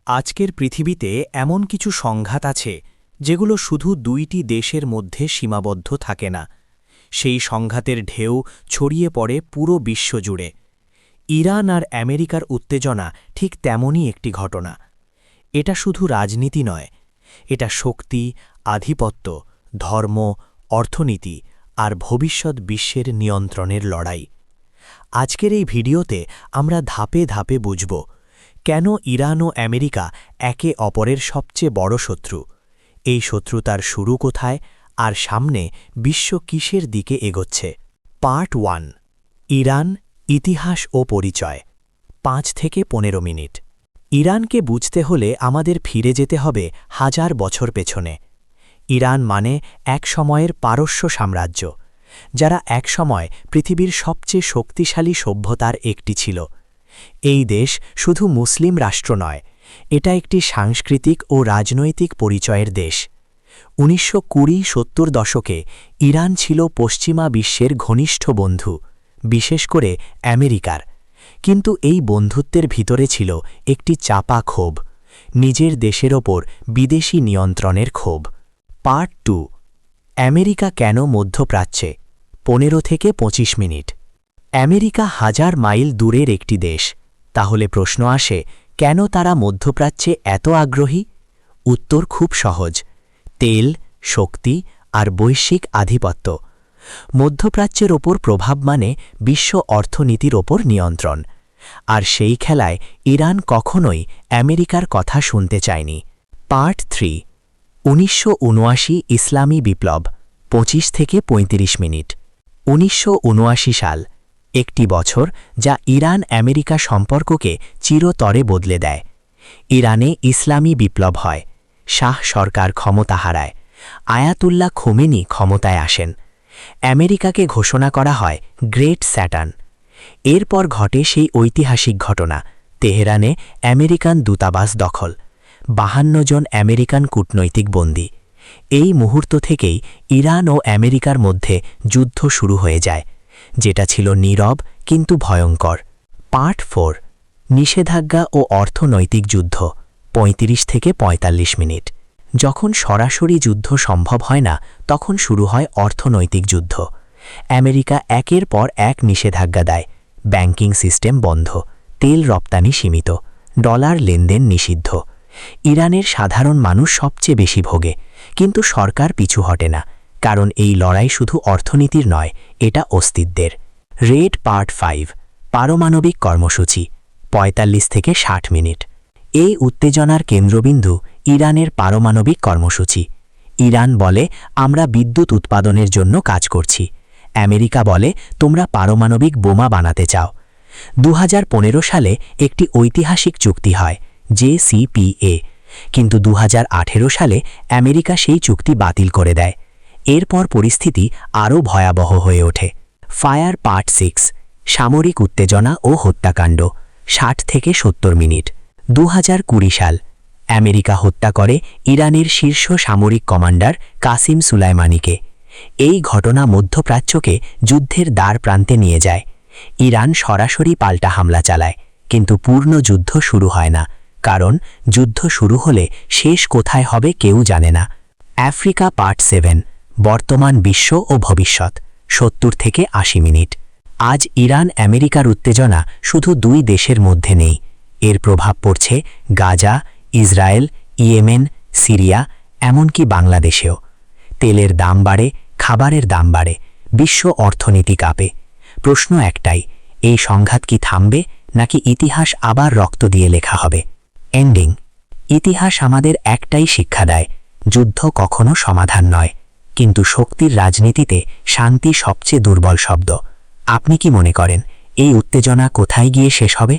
আজকের পৃথিবীতে এমন কিছু সংঘাত আছে যেগুলো শুধু দুইটি দেশের মধ্যে সীমাবদ্ধ থাকে না, সেই সংঘাতের ঢেউ ছড়িয়ে পড়ে পুরো বিশ্বজুড়ে। ইরান আর আমেরিকার উত্তেজনা ঠিক তেমনই একটি ঘটনা। এটা শুধু রাজনীতি নয়, এটা শক্তি, আধিপত্য, ধর্ম, অর্থনীতি আর ভবিষ্যৎ বিশ্বের নিয়ন্ত্রণের লড়াই। আজকের এই ভিডিওতে আমরা ধাপে ধাপে বুঝব কেন ইরান ও আমেরিকা একে অপরের সবচেয়ে বড় শত্রু, এই শত্রুতার শুরু কোথায় আর সামনে বিশ্ব কিসের দিকে এগোচ্ছে। পার্ট 1, ইরান, ইতিহাস ও পরিচয়। 5 থেকে 15 মিনিট। ইরানকে বুঝতে হলে আমাদের ফিরে যেতে হবে হাজার বছর পেছনে। ইরান মানে এক সময়ের পারস্য সাম্রাজ্য, যারা একসময় পৃথিবীর সবচেয়ে শক্তিশালী সভ্যতার একটি ছিল। এই দেশ শুধু মুসলিম রাষ্ট্র নয়, এটা একটি সাংস্কৃতিক ও রাজনৈতিক পরিচয়ের দেশ। 1920-70 দশকে ইরান ছিল পশ্চিমা বিশ্বের ঘনিষ্ঠ বন্ধু, বিশেষ করে আমেরিকার। কিন্তু এই বন্ধুত্বের ভিতরে ছিল একটি চাপা ক্ষোভ, নিজের দেশের ওপর বিদেশি নিয়ন্ত্রণের ক্ষোভ। পার্ট 2, আমেরিকা কেন মধ্যপ্রাচ্যে। 15 থেকে 25 মিনিট। আমেরিকা হাজার মাইল দূরের একটি দেশ, তাহলে প্রশ্ন আসে, কেন তারা মধ্যপ্রাচ্যে এত আগ্রহী? উত্তর খুব সহজ: তেল, শক্তি আর বৈশ্বিক আধিপত্য। মধ্যপ্রাচ্যের ওপর প্রভাব মানে বিশ্ব অর্থনীতির ওপর নিয়ন্ত্রণ, আর সেই খেলায় ইরান কখনোই আমেরিকার কথা শুনতে চায়নি। পার্ট 3, 1979 ইসলামী বিপ্লব। 25 থেকে 35 মিনিট। 1979 সাল, একটি বছর যা ইরান আমেরিকা সম্পর্ককে চিরতরে বদলে দেয়। ইরানে ইসলামী বিপ্লব হয়, শাহ সরকার ক্ষমতা হারায়, আয়াতুল্লাহ খোমেনি ক্ষমতায় আসেন। আমেরিকাকে ঘোষণা করা হয় গ্রেট স্যাটার্ন। এরপর ঘটে সেই ঐতিহাসিক ঘটনা, তেহরানে আমেরিকান দূতাবাস দখল, 52 জন আমেরিকান কূটনৈতিক বন্দী। এই মুহূর্ত থেকেই ইরান ও আমেরিকার মধ্যে যুদ্ধ শুরু হয়ে যায়, যেটা ছিল নীরব কিন্তু ভয়ঙ্কর। পার্ট 4, নিষেধাজ্ঞা ও অর্থনৈতিক যুদ্ধ। 35 থেকে 45 মিনিট। যখন সরাসরি যুদ্ধ সম্ভব হয় না, তখন শুরু হয় অর্থনৈতিক যুদ্ধ। আমেরিকা একের পর এক নিষেধাজ্ঞা দেয়, ব্যাংকিং সিস্টেম বন্ধ, তেল রপ্তানি সীমিত, ডলার লেনদেন নিষিদ্ধ। ইরানের সাধারণ মানুষ সবচেয়ে বেশি ভোগে, কিন্তু সরকার পিছু হটে না, কারণ এই লড়াই শুধু অর্থনীতির নয়, এটা অস্তিত্বের। রেড পার্ট 5, পারমাণবিক কর্মসূচি। 45 থেকে 60 মিনিট। এই উত্তেজনার কেন্দ্রবিন্দু ইরানের পারমাণবিক কর্মসূচি। ইরান বলে, আমরা বিদ্যুৎ উৎপাদনের জন্য কাজ করছি। আমেরিকা বলে, তোমরা পারমাণবিক বোমা বানাতে চাও। 2015 সালে একটি ঐতিহাসিক চুক্তি হয়, JCPA, কিন্তু 2018 সালে আমেরিকা সেই চুক্তি বাতিল করে দেয়। এরপর পরিস্থিতি আরও ভয়াবহ হয়ে ওঠে। ফায়ার পার্ট 6, সামরিক উত্তেজনা ও হত্যাকাণ্ড। 60 থেকে 70 মিনিট। 2020 সাল, আমেরিকা হত্যা করে ইরানের শীর্ষ সামরিক কমান্ডার কাসিম সুলাইমানিকে। এই ঘটনা মধ্যপ্রাচ্যকে যুদ্ধের দ্বার প্রান্তে নিয়ে যায়। ইরান সরাসরি পাল্টা হামলা চালায়, কিন্তু পূর্ণ যুদ্ধ শুরু হয় না, কারণ যুদ্ধ শুরু হলে শেষ কোথায় হবে কেউ জানে না। আফ্রিকা পার্ট 7, বর্তমান বিশ্ব ও ভবিষ্যৎ। 70 থেকে 80 মিনিট। আজ ইরান আমেরিকার উত্তেজনা শুধু দুই দেশের মধ্যে নেই, এর প্রভাব পড়ছে গাজা, ইসরায়েল, ইয়েমেন, সিরিয়া, এমনকি বাংলাদেশেও। তেলের দাম বাড়ে, খাবারের দাম বাড়ে, বিশ্ব অর্থনীতি কাঁপে। প্রশ্ন একটাই, এই সংঘাত কি থামবে, নাকি ইতিহাস আবার রক্ত দিয়ে লেখা হবে? এন্ডিং। ইতিহাস আমাদের একটাই শিক্ষা দেয়, যুদ্ধ কখনো সমাধান নয়, কিন্তু শক্তির রাজনীতিতে শান্তি সবচেয়ে দুর্বল শব্দ। আপনি কি মনে করেন এই উত্তেজনা কোথায় গিয়ে শেষ হবে?